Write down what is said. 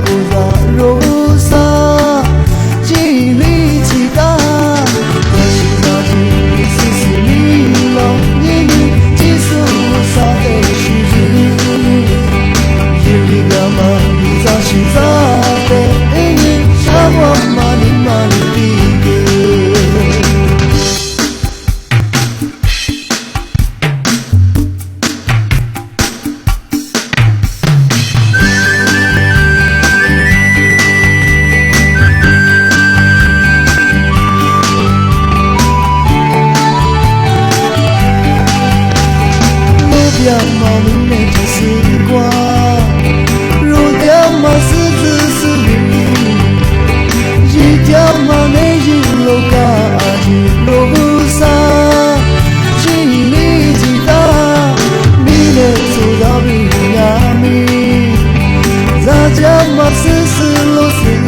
ကိုစားရိုးစားကြည်လီချီတာရရှိသာခြင်းစစ်စစ်နီလောညင်းကြည်စိုးစားတဲ့ရှိသူရေဒီကမှဒီစားရှိစားတဲ့အင်းကြီးရှားပေါ်မှနေမှနေပြီး毛明媚的时光，如条马狮子是你，一条马内一路嘎去路上，心里记得你的走到比亚米，咱家马狮子路是。